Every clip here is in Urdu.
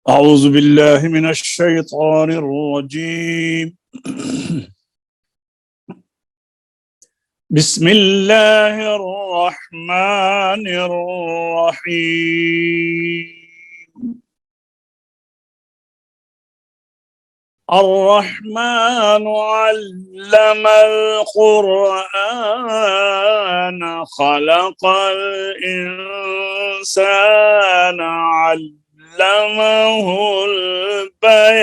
أعوذ بالله من الشيطان الرجيم بسم الله الرحمن الرحيم الرحمن علم القرآن خلق الإنسان علمه البيان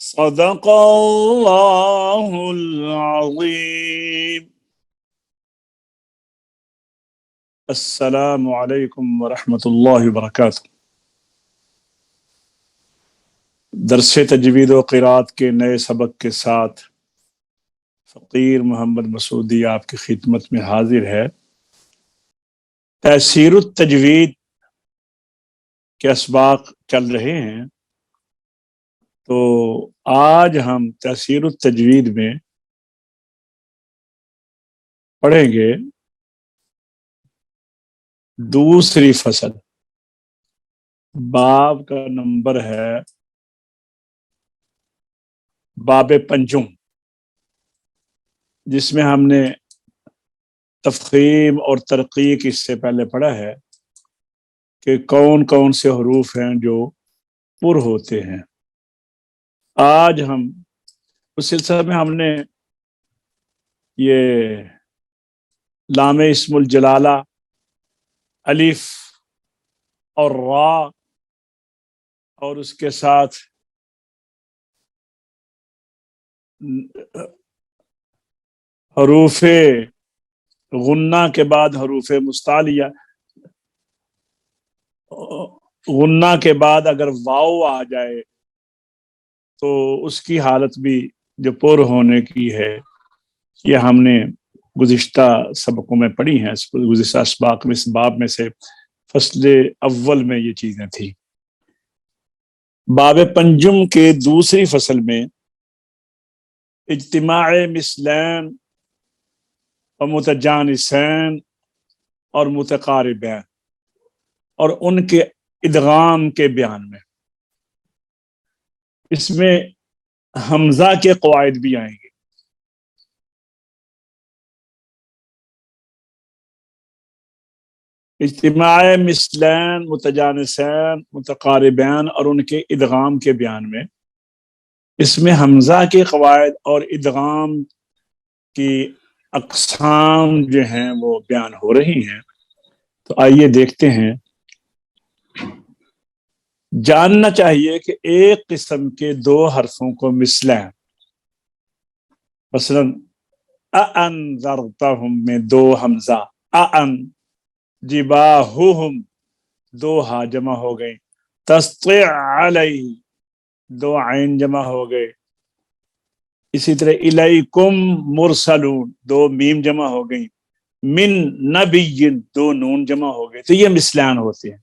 صدق الله العظيم السلام علیکم ورحمۃ اللہ وبرکاتہ۔ درس تجوید و قرات کے نئے سبق کے ساتھ فقیر محمد مسعودی آپ کی خدمت میں حاضر ہے۔ تیسیر التجوید کے اسباق چل رہے ہیں، تو آج ہم تیسیر التجوید میں پڑھیں گے دوسری فصل۔ باب کا نمبر ہے باب پنجم، جس میں ہم نے تفخیم اور ترقیق اس سے پہلے پڑھا ہے کہ کون کون سے حروف ہیں جو پر ہوتے ہیں۔ آج ہم اس سلسلے میں ہم نے یہ لام اسم الجلالہ، الف اور را اور اس کے ساتھ حروف غنہ کے بعد حروف مستعلیہ، غنہ کے بعد اگر واو آ جائے تو اس کی حالت بھی جو پر ہونے کی ہے، یہ ہم نے گزشتہ سبقوں میں پڑھی ہیں۔ گزشتہ اسباق میں اس باب میں سے فصل اول میں یہ چیزیں تھیں۔ باب پنجم کے دوسری فصل میں اجتماع مثلین و متجانسین اور متقاربین اور ان کے ادغام کے بیان میں، اس میں حمزہ کے قواعد بھی آئیں گے۔ اجتماع مثلین، متجانسین، متقاربین اور ان کے ادغام کے بیان میں، اس میں حمزہ کے قواعد اور ادغام کی اقسام جو ہیں وہ بیان ہو رہی ہیں۔ تو آئیے دیکھتے ہیں۔ جاننا چاہیے کہ ایک قسم کے دو حرفوں کو مثلین، مثلا اَأَنذَرْتَهُم میں دو حمزہ، اَأَن، جباہہم دو ہا جمع ہو گئے، تسطع علیہ دو عین جمع ہو گئے، اسی طرح الیکم مرسلون دو میم جمع ہو گئی، من نبی دو نون جمع ہو گئے۔ تو یہ مثلان ہوتے ہیں۔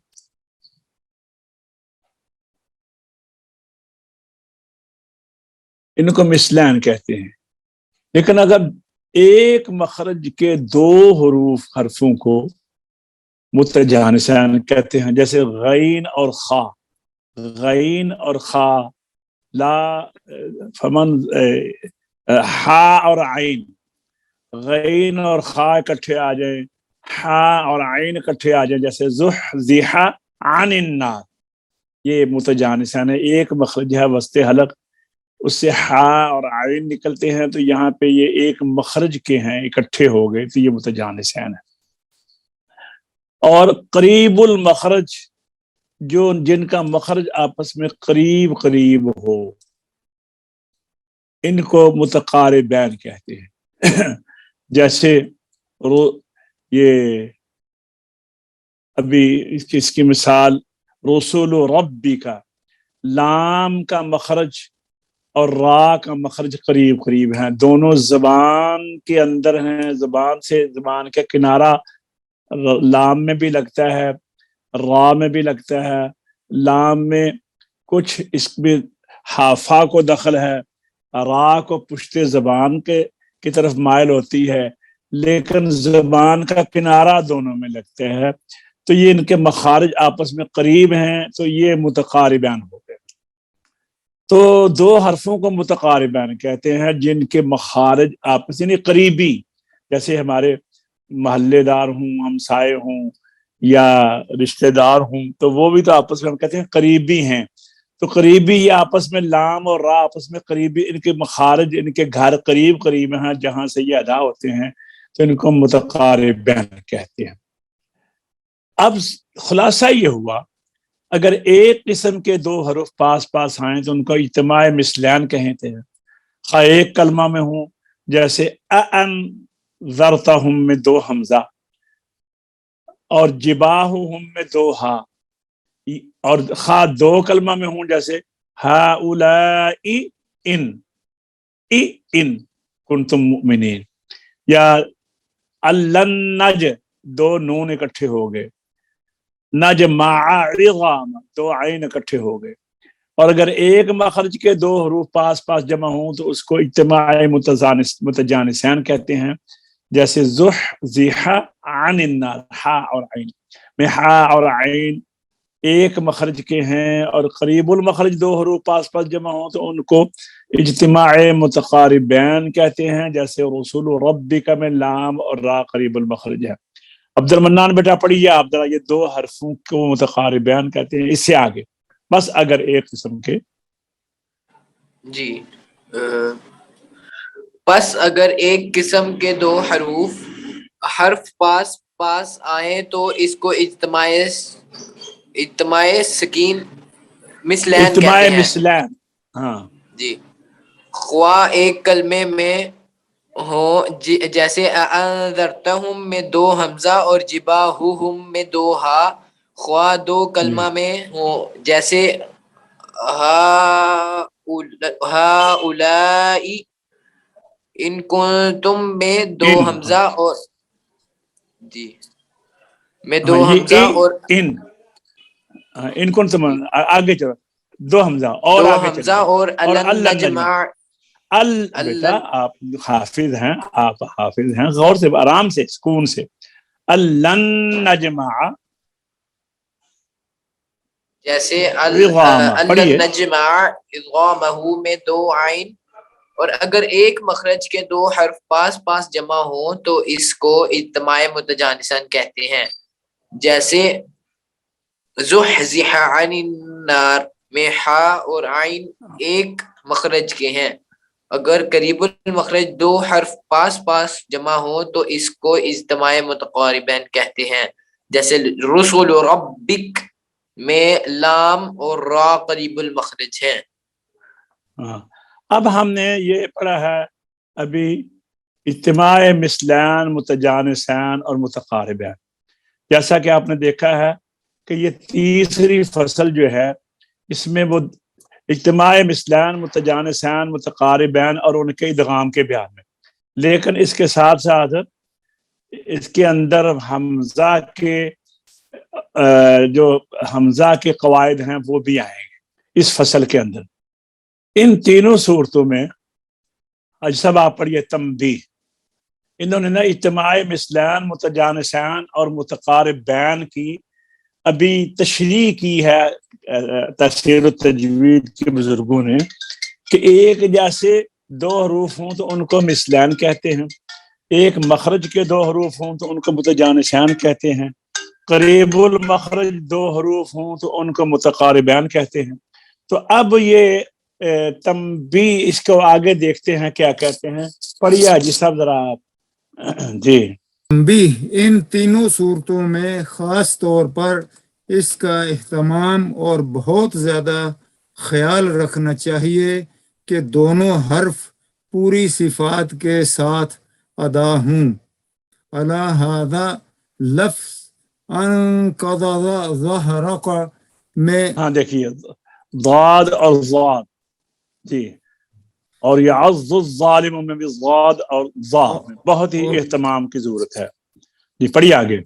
ان کو مثلان کہتے ہیں۔ لیکن اگر ایک مخرج کے دو حرفوں کو متجانسان کہتے ہیں، جیسے غین اور خا، غین اور خا، لا فمن ہا اور عین، غین اور خا اکٹھے آ جائیں، ہا اور عین اکٹھے آ جائیں، جیسے زحزح عن النار، یہ متجانسان ہے۔ ایک مخرج ہے وسط حلق، اس سے ہا اور عین نکلتے ہیں، تو یہاں پہ یہ ایک مخرج کے ہیں، اکٹھے ہو گئے، تو یہ متجانسان ہے۔ اور قریب المخرج، جو جن کا مخرج آپس میں قریب قریب ہو، ان کو متقاربین کہتے ہیں۔ جیسے یہ ابھی اس کی مثال رسول ربی کا، لام کا مخرج اور را کا مخرج قریب قریب ہیں، دونوں زبان کے اندر ہیں، زبان سے زبان کا کنارہ لام میں بھی لگتا ہے، را میں بھی لگتا ہے۔ لام میں کچھ اس میں حافا کو دخل ہے، را کو پشت زبان کی طرف مائل ہوتی ہے، لیکن زبان کا کنارہ دونوں میں لگتے ہیں، تو یہ ان کے مخارج آپس میں قریب ہیں، تو یہ متقاربان ہو گئے۔ تو دو حرفوں کو متقاربان کہتے ہیں جن کے مخارج آپس یعنی قریبی، جیسے ہمارے محلے دار ہوں، ہمسائے ہوں یا رشتہ دار ہوں، تو وہ بھی تو آپس میں ہم کہتے ہیں قریبی ہیں۔ تو قریبی یہ آپس میں لام اور را آپس میں قریبی، ان کے مخارج ان کے گھر قریب قریب ہیں جہاں سے یہ ادا ہوتے ہیں، تو ان کو متقاربین کہتے ہیں۔ اب خلاصہ یہ ہوا اگر ایک قسم کے دو حرف پاس پاس آئیں تو ان کو اجتماع مثلین کہتے ہیں، خواہ ایک کلمہ میں ہوں، جیسے انذرتہم میں دو حمزہ، اور جباہہم میں دو ہا، اور خواہ دو کلمہ میں ہوں جیسے ہؤلاء ان کنتم مؤمنین، یا النج دو نون اکٹھے ہو گئے، نجمع عظام دو عین اکٹھے ہو گئے۔ اور اگر ایک مخرج کے دو حروف پاس پاس جمع ہوں تو اس کو اجتماع متجانسین کہتے ہیں، جیسے زحزح عن النار، ہا اور عین میں ہا اور عین ایک مخرج کے ہیں اور قریب المخرج دو حروف پاس پاس جمع ہوں تو ان کو اجتماع متقاربین کہتے ہیں، جیسے رسول ربک میں لام اور را قریب المخرج ہے۔ عبد المنان بیٹا پڑھیے آپ ذرا، یہ دو حرفوں کو متقاربین کہتے ہیں، اس سے آگے بس اگر ایک قسم کے جی پس اگر ایک قسم کے دو حرف پاس پاس آئیں تو اس کو اجتماع سکین مثلین اجتماع کہتے ہیں۔ مثلین، ہاں جی خواہ ایک کلمے میں ہوں، جیسے انذرتہم میں دو حمزہ اور جباہہم میں دو ہا، خواہ دو کلمہ میں ہوں جیسے ہؤلاء ان کنتم میں دو ان، حمزہ اور جی میں دو ہاں یہ حمزہ اور ان کون سے آگے چلو، دو حمزہ اور دو آگے حمزہ چلیے، اور اور الن اللہ نجمع نجمع بیٹا آپ حافظ ہیں، آپ حافظ ہیں، غور سے آرام سے سکون سے، الن نجمع جیسے عظام الن پڑھیے، نجمع عظامہ میں دو عین، اور اگر ایک مخرج کے دو حرف پاس پاس جمع ہوں تو اس کو اجتماع متجانسن کہتے ہیں، جیسے زحزح عن النار میں ہا اور عین ایک مخرج کے ہیں، اگر قریب المخرج دو حرف پاس پاس جمع ہوں تو اس کو اجتماع متقاربین کہتے ہیں، جیسے رسول ربک میں لام اور را قریب المخرج ہیں۔ اب ہم نے یہ پڑھا ہے ابھی اجتماع مثلین، متجانسین اور متقاربین، جیسا کہ آپ نے دیکھا ہے کہ یہ تیسری فصل جو ہے اس میں وہ اجتماع مثلین، متجانسین، متقاربین اور ان کے ادغام کے بیان میں، لیکن اس کے ساتھ ساتھ اس کے اندر حمزہ کے جو حمزہ کے قواعد ہیں وہ بھی آئیں گے اس فصل کے اندر۔ ان تینوں صورتوں میں سب آپ پڑھیے تنبیہ، انہوں نے نا اجتماع مثلین، متجانسین اور متقاربین کی ابھی تشریح کی ہے تفسیر التجوید کے بزرگوں نے، کہ ایک جیسے دو حروف ہوں تو ان کو مثلین کہتے ہیں، ایک مخرج کے دو حروف ہوں تو ان کو متجانسین کہتے ہیں، قریب المخرج دو حروف ہوں تو ان کو متقاربین کہتے ہیں۔ تو اب یہ تنبیہ اس کو آگے دیکھتے ہیں کیا کہتے ہیں، پڑھیے جی صاحب ذرا آپ جی۔ تنبیہ، ان تینوں صورتوں میں خاص طور پر اس کا اہتمام اور بہت زیادہ خیال رکھنا چاہیے کہ دونوں حرف پوری صفات کے ساتھ ادا ہوں۔ علی ھذا لفظ انقضض ظہرک میں ہاں دیکھیے ضاد اور ضاد، جی، اور یعض الظالم میں بھی ضاد اور ضا میں بہت ہی اہتمام کی ضرورت ہے۔ جی پڑھیے آگے۔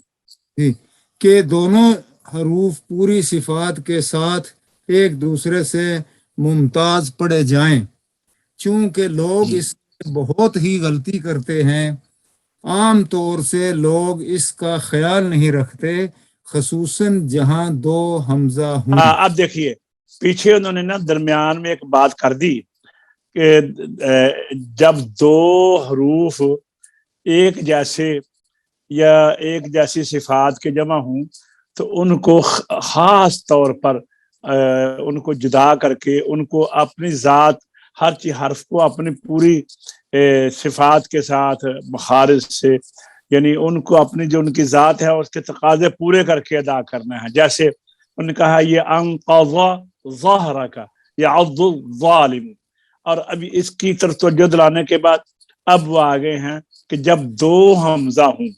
کہ دونوں حروف پوری صفات کے ساتھ ایک دوسرے سے ممتاز پڑے جائیں، چونکہ لوگ اس میں بہت ہی غلطی کرتے ہیں عام طور سے لوگ اس کا خیال نہیں رکھتے، خصوصاً جہاں دو حمزہ ہوں۔ ہاں اب دیکھیے پیچھے انہوں نے نا درمیان میں ایک بات کر دی کہ جب دو حروف ایک جیسے یا ایک جیسی صفات کے جمع ہوں تو ان کو خاص طور پر ان کو جدا کر کے ان کو اپنی ذات ہر چیز حرف کو اپنی پوری صفات کے ساتھ مخارج سے یعنی ان کو اپنی جو ان کی ذات ہے اس کے تقاضے پورے کر کے ادا کرنا ہے۔ جیسے انہوں نے کہا یہ انقض ظہرک یعض الظالم، اور ابھی اس کی طرف توجہ دلانے کے بعد اب وہ آگے ہیں کہ جب دو حمزہ ہوں،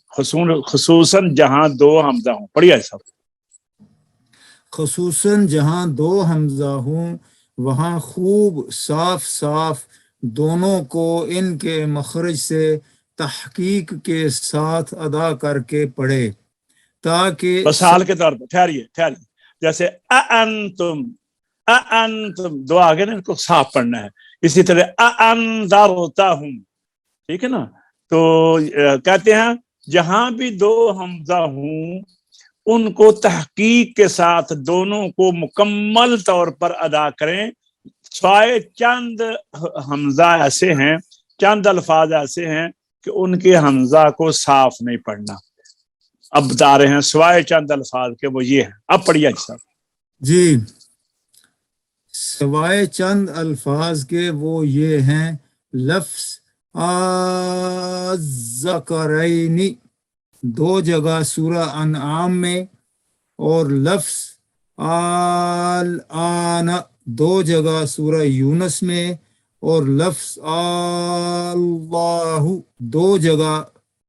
خصوصاً جہاں دو حمزہ ہوں۔ پڑھیے ایسا، خصوصاً جہاں دو حمزہ ہوں وہاں خوب صاف صاف دونوں کو ان کے مخرج سے تحقیق کے ساتھ ادا کر کے پڑھے تاکہ مثال کے طور پر ٹھہریے جیسے اانتم دو آگے نا ان کو صاف پڑھنا ہے، اسی طرح انذرتہم، ٹھیک ہے نا؟ تو کہتے ہیں جہاں بھی دو حمزہ ہوں ان کو تحقیق کے ساتھ دونوں کو مکمل طور پر ادا کریں، سوائے چند حمزہ ایسے ہیں، چند الفاظ ایسے ہیں کہ ان کے حمزہ کو صاف نہیں پڑھنا۔ اب بتا رہے ہیں سوائے چند الفاظ کے وہ یہ ہیں، اب پڑھیے اچھا۔ جی سوائے چند الفاظ کے وہ یہ ہیں، لفظ الذکرین دو جگہ سورہ انعام میں، اور لفظ الآن دو جگہ سورہ یونس میں، اور لفظ اللہ دو جگہ،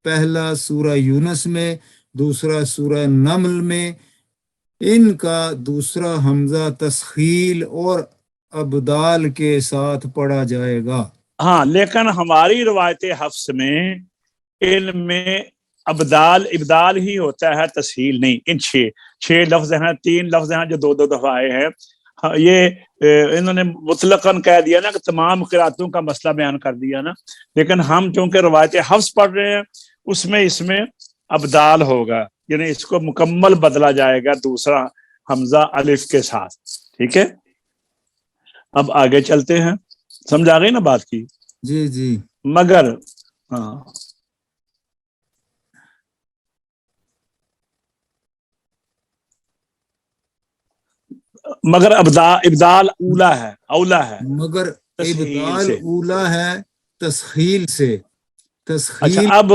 پہلا سورہ یونس میں دوسرا سورہ نمل میں۔ ان کا دوسرا حمزہ تسخیل اور ابدال کے ساتھ پڑھا جائے گا۔ ہاں لیکن ہماری روایت حفص میں ان میں ابدال ہی ہوتا ہے، تسہیل نہیں۔ ان چھ لفظ ہیں، 3 لفظ ہیں جو دو دفعہ آئے ہیں، یہ انہوں نے مطلقاً کہہ دیا نا کہ تمام قراتوں کا مسئلہ بیان کر دیا نا، لیکن ہم چونکہ روایت حفص پڑھ رہے ہیں اس میں ابدال ہوگا، یعنی اس کو مکمل بدلا جائے گا دوسرا حمزہ الف کے ساتھ، ٹھیک ہے؟ اب آگے چلتے ہیں، سمجھ آ گئی نا بات کی؟ جی جی مگر ہاں مگر ابدال اولا ہے مگر تسہیل ابدال سے۔ اولا ہے تسخیل سے۔ اچھا تسخیل اب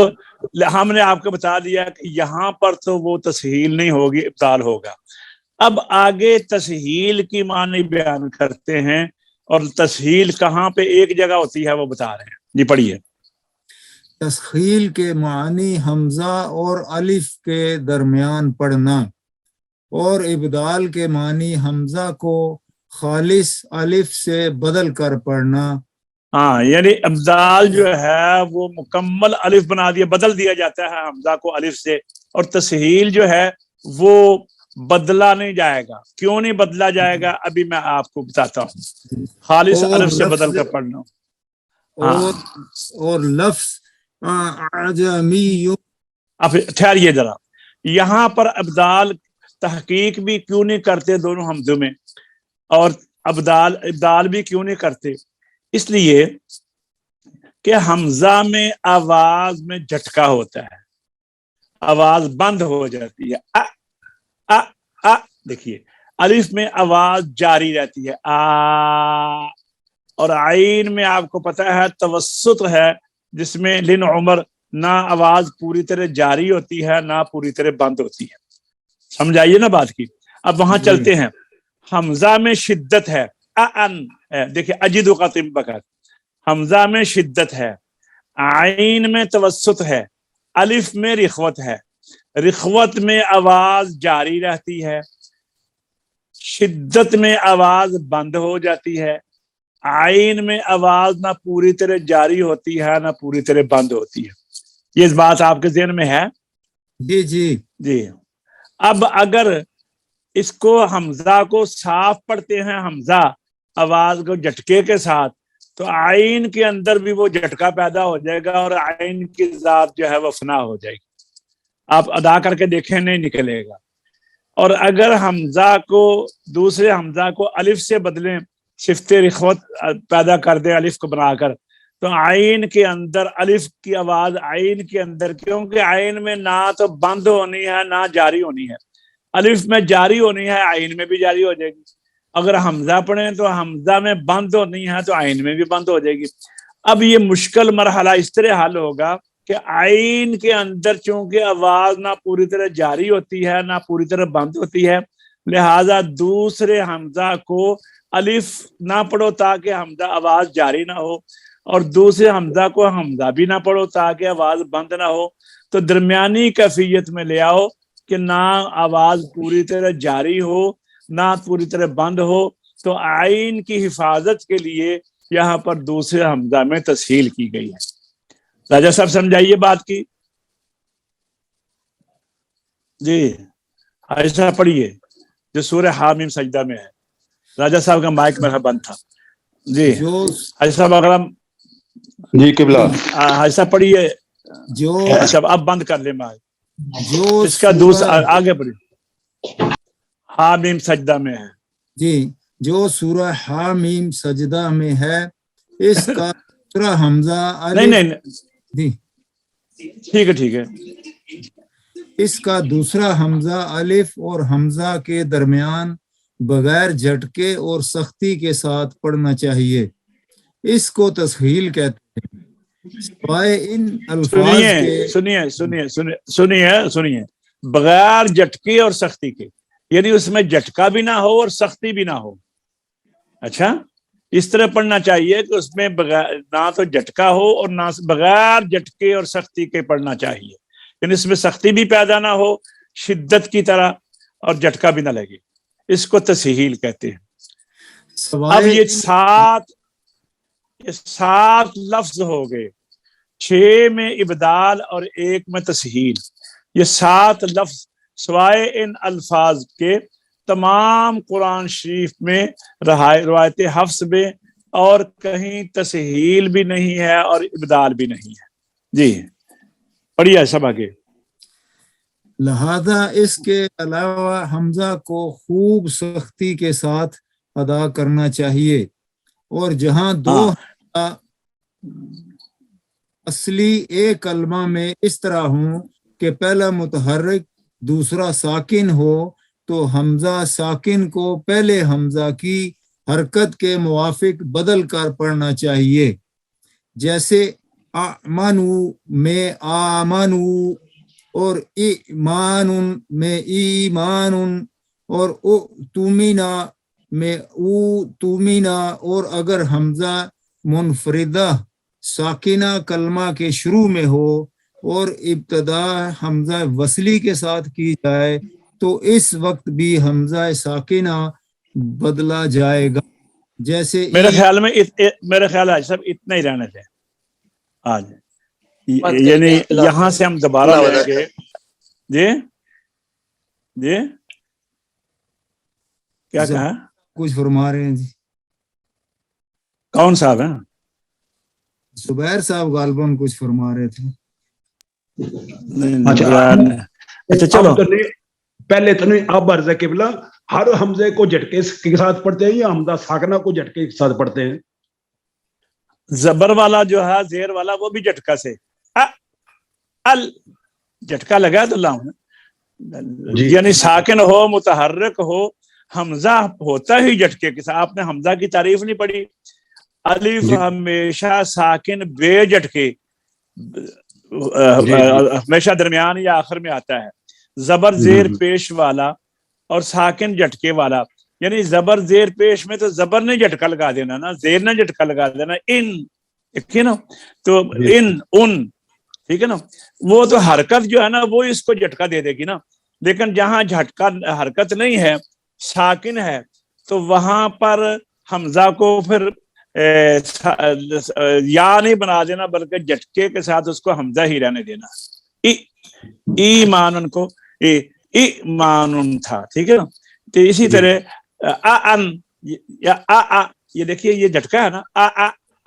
ہم نے آپ کو بتا دیا کہ یہاں پر تو وہ تسہیل نہیں ہوگی، ابدال ہوگا۔ اب آگے تسہیل کی معنی بیان کرتے ہیں، اور تسہیل کہاں پہ ایک جگہ ہوتی ہے وہ بتا رہے ہیں، جی پڑھیے۔ تسخیل کے معنی حمزہ اور الف کے درمیان پڑھنا، اور ابدال کے معنی حمزہ کو خالص الف سے بدل کر پڑھنا۔ ہاں یعنی ابدال جو ہے وہ مکمل الف بنا دیا، بدل دیا جاتا ہے حمزہ کو الف سے، اور تسہیل جو ہے وہ بدلا نہیں جائے گا۔ کیوں نہیں بدلا جائے گا ابھی میں آپ کو بتاتا ہوں، خالص الف سے بدل کر پڑھنا۔ ہاں اور لفظ اعجمی، اب ٹھہریے ذرا، یہاں پر ابدال تحقیق بھی کیوں نہیں کرتے دونوں حمزوں میں، اور ابدال بھی کیوں نہیں کرتے؟ اس لیے کہ حمزہ میں آواز میں جھٹکا ہوتا ہے، آواز بند ہو جاتی ہے، دیکھیے الف میں آواز جاری رہتی ہے، اور عین میں آپ کو پتہ ہے توسط ہے جس میں لن عمر، نہ آواز پوری طرح جاری ہوتی ہے نہ پوری طرح بند ہوتی ہے۔ سمجھائیے نا بات کی۔ اب وہاں چلتے ہیں، حمزہ میں شدت ہے، دیکھیں اجد کا بکر، حمزہ میں شدت ہے، عین میں توسط ہے، الف میں رخوت ہے، رخوت میں آواز جاری رہتی ہے، شدت میں آواز بند ہو جاتی ہے، عین میں آواز نہ پوری طرح جاری ہوتی ہے نہ پوری طرح بند ہوتی ہے۔ یہ بات آپ کے ذہن میں ہے؟ جی جی جی۔ اب اگر اس کو حمزہ کو صاف پڑھتے ہیں، حمزہ آواز کو جھٹکے کے ساتھ، تو عین کے اندر بھی وہ جھٹکا پیدا ہو جائے گا اور عین کی ذات جو ہے وہ فنا ہو جائے گی. آپ ادا کر کے دیکھیں, نہیں نکلے گا. اور اگر حمزہ کو دوسرے حمزہ کو الف سے بدلیں, صفت رخوت پیدا کر دیں الف کو بنا کر, تو عین کے اندر الف کی آواز عین کے اندر, کیونکہ عین میں نہ تو بند ہونی ہے نہ جاری ہونی ہے, الف میں جاری ہونی ہے عین میں بھی جاری ہو جائے گی. اگر حمزہ پڑھیں تو حمزہ میں بند ہونی ہے تو عین میں بھی بند ہو جائے گی. اب یہ مشکل مرحلہ اس طرح حل ہوگا کہ عین کے اندر چونکہ آواز نہ پوری طرح جاری ہوتی ہے نہ پوری طرح بند ہوتی ہے, لہذا دوسرے حمزہ کو الف نہ پڑھو تاکہ حمزہ آواز جاری نہ ہو, اور دوسرے حمزہ کو حمزہ بھی نہ پڑھو تاکہ آواز بند نہ ہو. تو درمیانی کیفیت میں لے آؤ کہ نہ آواز پوری طرح جاری ہو نہ پوری طرح بند ہو. تو عین کی حفاظت کے لیے یہاں پر دوسرے حمزہ میں تسہیل کی گئی ہے. راجہ صاحب سمجھائیے بات کی. جی ایسا پڑھیے جو سورہ حامیم سجدہ میں ہے. راجہ صاحب کا مائک میرا بند تھا. جی ایسا اکرم جی قبلہ ایسا پڑھیے جو اچھا اب بند کر لیں مائک. جو اس کا دوسرا آگے پڑھیے حامیم سجدہ میں ہے. جی جو سورہ حامیم سجدہ میں ہے اس کا دوسرا حمزہ نہیں جی ٹھیک ہے. اس کا دوسرا حمزہ الف اور حمزہ کے درمیان بغیر جھٹکے اور سختی کے ساتھ پڑھنا چاہیے. اس کو تسہیل کہتے ہیں. سوائے ان الفاظ کے سنیے بغیر جھٹکے اور سختی کے, یعنی اس میں جھٹکا بھی نہ ہو اور سختی بھی نہ ہو. اچھا اس طرح پڑھنا چاہیے کہ اس میں بغیر نہ تو جھٹکا ہو اور نہ بغیر جھٹکے اور سختی کے پڑھنا چاہیے, یعنی اس میں سختی بھی پیدا نہ ہو شدت کی طرح اور جھٹکا بھی نہ لگے. اس کو تسہیل کہتے ہیں. اب یہ سات لفظ ہو گئے, 6 میں ابدال اور 1 میں تسہیل. یہ 7 لفظ سوائے ان الفاظ کے تمام قرآن شریف میں روایت حفص میں اور کہیں تسہیل بھی نہیں ہے اور ابدال بھی نہیں ہے. جی پڑھیے سب آگے. لہذا اس کے علاوہ حمزہ کو خوب سختی کے ساتھ ادا کرنا چاہیے, اور جہاں دو حمزہ اصلی ایک کلمہ میں اس طرح ہوں کہ پہلا متحرک دوسرا ساکن ہو, تو حمزہ ساکن کو پہلے حمزہ کی حرکت کے موافق بدل کر پڑھنا چاہیے. جیسے آمنو میں آمنو اور ایمان میں ایمان اور تومینا میں تومینا. اور اگر حمزہ منفردہ ساکنہ کلمہ کے شروع میں ہو اور ابتدا حمزہ وصلی کے ساتھ کی جائے تو اس وقت بھی حمزہ ساکنہ بدلا جائے گا. جیسے میرے خیال ہے سب اتنا ہی رہنا چاہیے آج, یعنی یہاں سے ہم دوبارہ لیں گے. جی جی کیا کہا, کچھ فرما رہے ہیں جی. کون صاحب ہیں؟ زبیر صاحب غالباً کچھ فرما رہے تھے. اچھا چلو پہلے تو نہیں, اب عرض ہے قبلہ ہر حمزے کو جھٹکے کے ساتھ پڑھتے ہیں یا حمزہ ساکنہ کو جھٹکے کے ساتھ پڑھتے ہیں؟ زبر والا جو ہے زیر والا وہ بھی جھٹکا سے جھٹکا لگا تو لام, یعنی ساکن ہو متحرک ہو, حمزہ ہوتا ہی جھٹکے کے ساتھ. آپ نے حمزہ کی تعریف نہیں پڑھی. الف ہمیشہ ساکن بے جھٹکے ہمیشہ درمیان یا آخر میں آتا ہے. زبر زیر پیش والا اور ساکن جھٹکے والا, یعنی زبر زیر پیش میں تو زبر نے جھٹکا لگا دینا نا, زیر نے جھٹکا لگا دینا. ان ٹھیک ہے نا, تو ان ٹھیک ہے نا, وہ تو حرکت جو ہے نا وہ اس کو جھٹکا دے دے گی نا. لیکن جہاں جھٹکا حرکت نہیں ہے ساکن ہے تو وہاں پر حمزہ کو پھر یا نہیں بنا دینا بلکہ جھٹکے کے ساتھ اس کو حمزہ ہی رہنے دینا. ایمان کو ایمان تھا, ٹھیک ہے نا. تو اسی طرح یہ دیکھیے یہ جھٹکا ہے نا,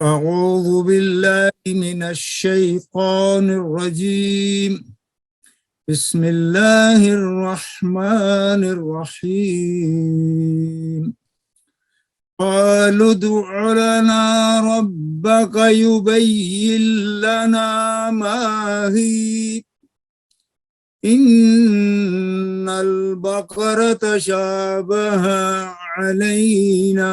أعوذ بالله من الشيطان الرجيم بسم الله الرحمن الرحيم قالوا ادع لنا ربك يبين لنا ما هي إن البقرة تشابه علينا।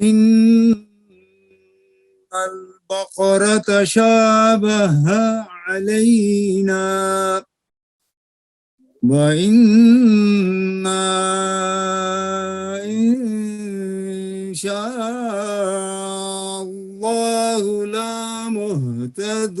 إن البقرة تشابه علينا وإنا إن شاء الله لمهتدون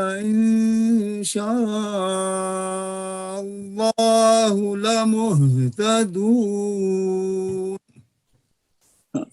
إن شاء الله لمهتدون।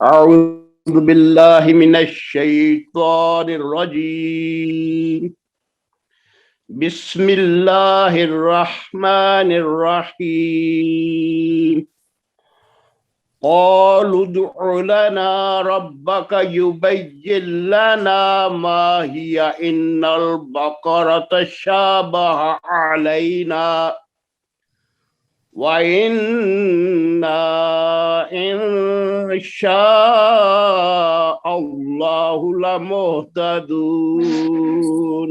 أعوذ بالله من الشيطان الرجيم بسم الله الرحمن الرحيم قالوا ادع لنا ربك يبين لنا ما هي إن البقرة تشابه علينا وإنا إن شاء الله لمهتدون۔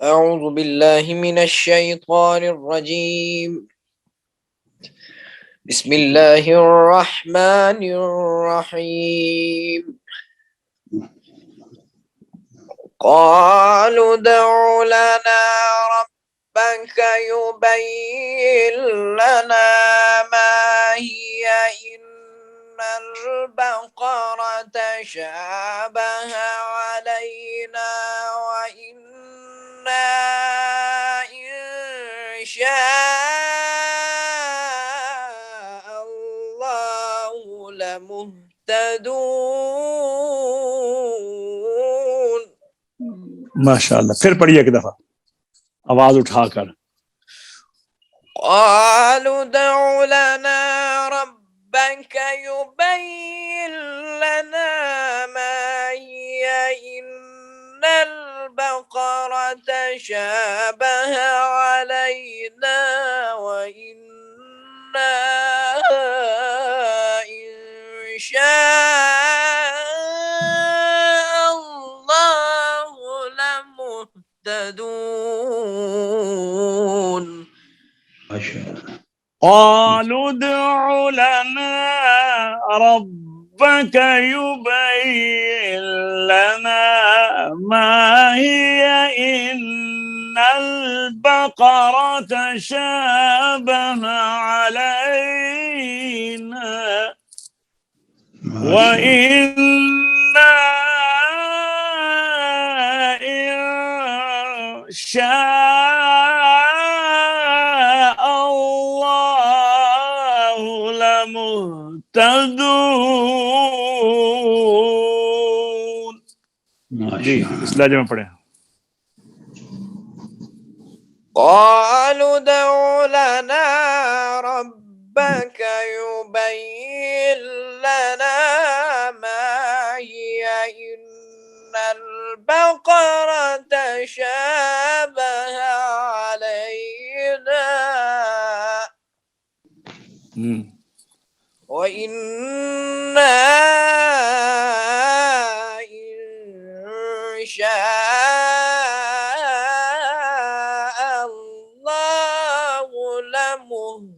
أعوذ بالله من الشيطان الرجيم بسم الله الرحمن الرحيم قالوا ادع لنا ربك يبين لنا ما هي إن البقرة تشابه علينا وإنا إن ماشاء اللہ. پھر پڑھیے ایک دفعہ آواز اٹھا کر. قالوا ادع لنا ربك يبين لنا ما هي إن البقرة شابه علينا وإنا إن شاء الله لمهتدون. قالوا ادع لنا ربك يبين لنا ما هي إن البقرة شابه علينا وإنا إن شاء الله لمهتدون. جی اس لہجے میں پڑھیں. قالوا ادع لنا ربك يبين لنا ما هي إن البقرة شابه علينا وإنا إن شاء الله لمهتدون.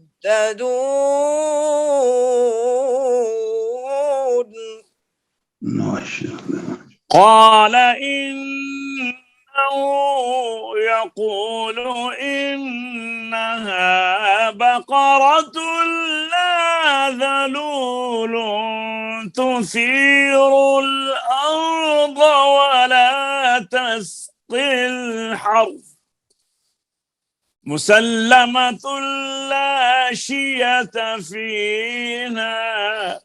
قال إنه يقول إنها بقرة لا ذلول تثير الأرض ولا تسقي الحرث مسلمة لا شية فيها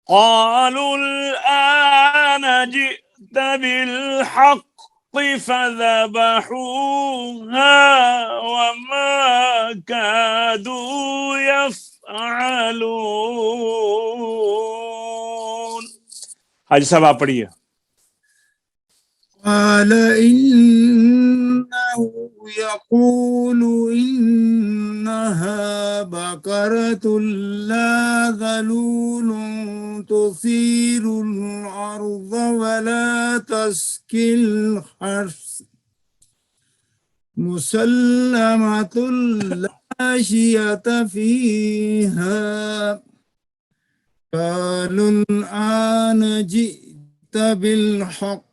قالوا الآن جئت بالحق فذبحوها وما كادوا يفعلون. حاجی صاحب آپ پڑھیے. قال إنه يقول إنها بقرة لا ذلول تثير الأرض ولا تسقي الحرث مسلمة لا شية فيها قالوا الآن جئت بالحق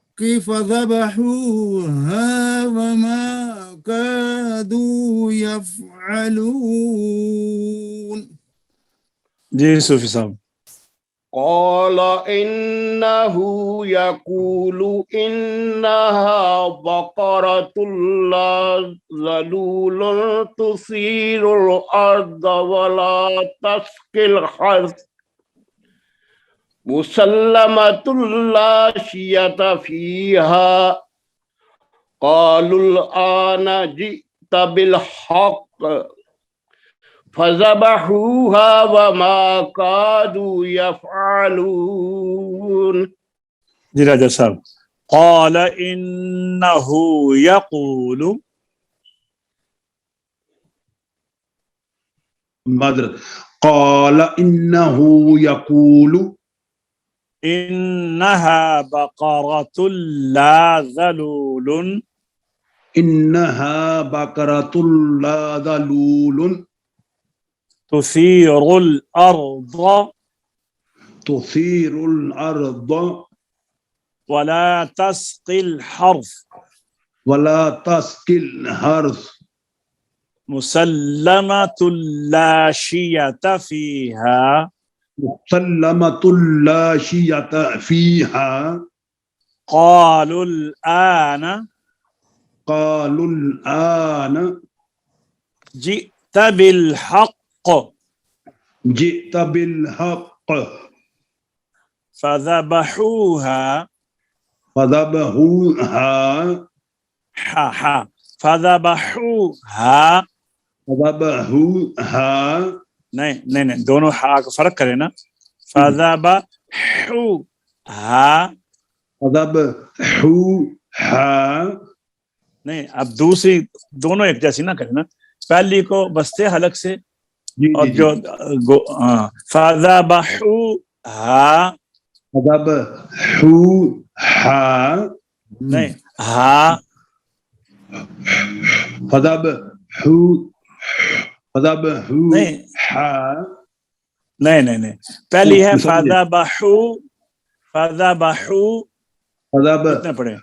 فذبحوها وما كادوا يفعلون. جی صوفی صاحب. قال إنه يقول إنها بقرة لا ذلول تثير الأرض ولا تسقي الحرث مسلمة لا شية فيها قالوا الآن جئت بالحق فذبحوها وما كادوا يفعلون. جی راجہ صاحب. قال إنه يقول معذرت. قال إنه يقول إنها بقرة لا ذلول إنها بقرة لا ذلول تثير الأرض تثير الأرض ولا تسقي الحرث ولا تسقي الحرث مسلمة لا شية فيها مسلمة لا شية فيها قالوا الآن جئت بالحق جئت بالحق فذبحوها فذبحوها ها فذبحوها فذبحوها نہیں دونوں ہا کا فرق کرے نا. فذبحوها فذبحوها نہیں اب دوسری دونوں ایک جیسی نہ کرے نا. پہلی کو بستے حلق سے اور جو فذبحوها فذبحوها نہیں ہا فذبحوها نہیں پہلی ہے فذبحو کتنے پڑھے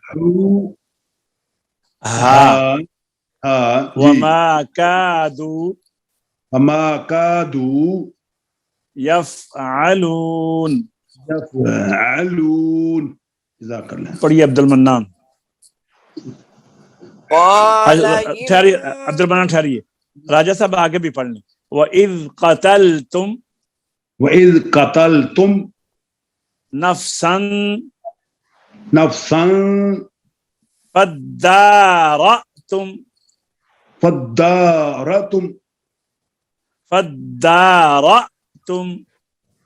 ہا وما كادوا يفعلون. جزاك الله. پڑھیے عبد المنان. قال ٹھہریے عبد المنان ٹھہریے. راجہ صاحب آگے بھی پڑھ لیں. وَإِذْ قَتَلْتُمْ وَإِذْ قَتَلْتُمْ نَفْسًا نَفْسًا فَادَّارَأْتُمْ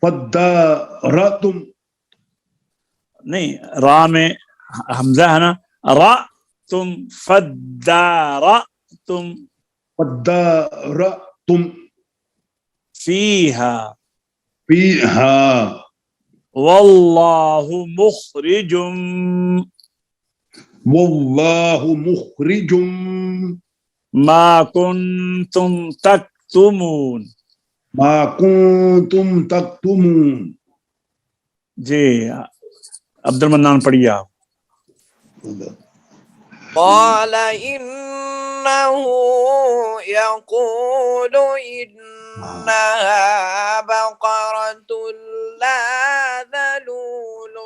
فَادَّارَأْتُمْ نہیں را میں حمزہ ہے نا. رَأْتُمْ فَادَّارَأْتُمْ فِيهَا وَاللَّهُ مُخْرِجٌ ما كنتم تكتمون. جی عبد المنان پڑھیے آپ. قال إنه يقول إنها بقرة لا ذلول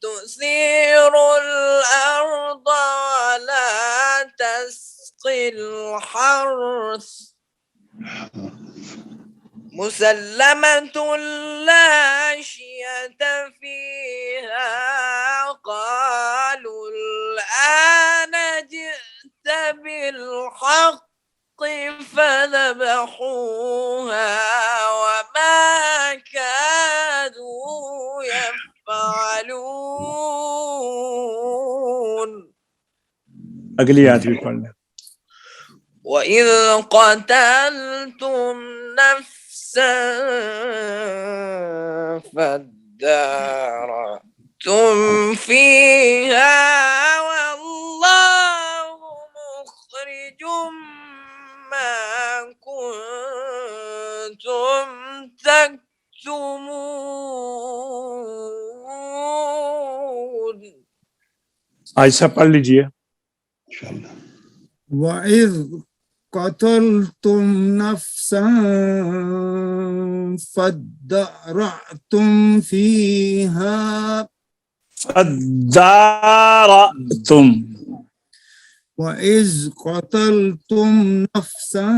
تثير الأرض ولا تسقي الحرث مسلمة لا شية فيها. قالوا الآن جئت بالحق فذبحوها وما كادوا يفعلون. اگلی آیت بھی پڑھ لیں. وَإِذْ قَتَلْتُمْ نَفْسًا فَادَّارَأْتُمْ فِيهَا وَاللَّهُ مُخْرِجٌ مَا كُنتُمْ تَكْتُمُونَ. عائشہ پڑھ لیجئے. وَإِذْ قَتَلْتُمْ نَفْسًا فَادَّارَأْتُمْ فِيهَا فَادَّارَأْتُمْ وَإِذْ قَتَلْتُمْ نَفْسًا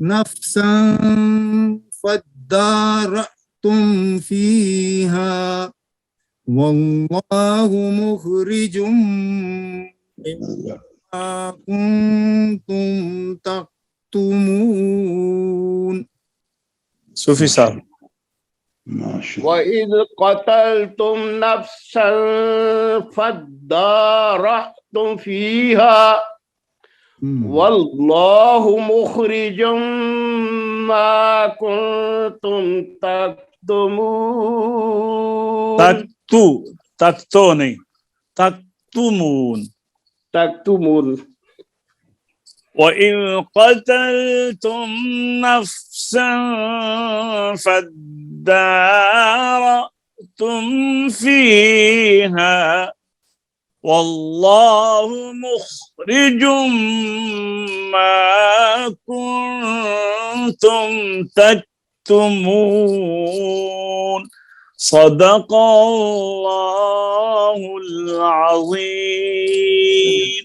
نَفْسًا فَادَّارَأْتُمْ فِيهَا وَاللَّهُ مُخْرِجٌ مَا كُنتُمْ تَكْتُمُونَ. صوفی صاحب. وَإِذْ قَتَلْتُمْ نَفْسًا فَادَّارَأْتُمْ فِيهَا وَاللَّهُ مُخْرِجٌ مَا كُنتُمْ تَكْتُمُونَ. تکتو نہیں تکتمون. وَإِذْ قَتَلْتُمْ نَفْسًا فَادَّارَأْتُمْ فِيهَا وَاللَّهُ مُخْرِجٌ مَا كُنتُمْ تَكْتُمُونَ. صدق اللہ العظیم.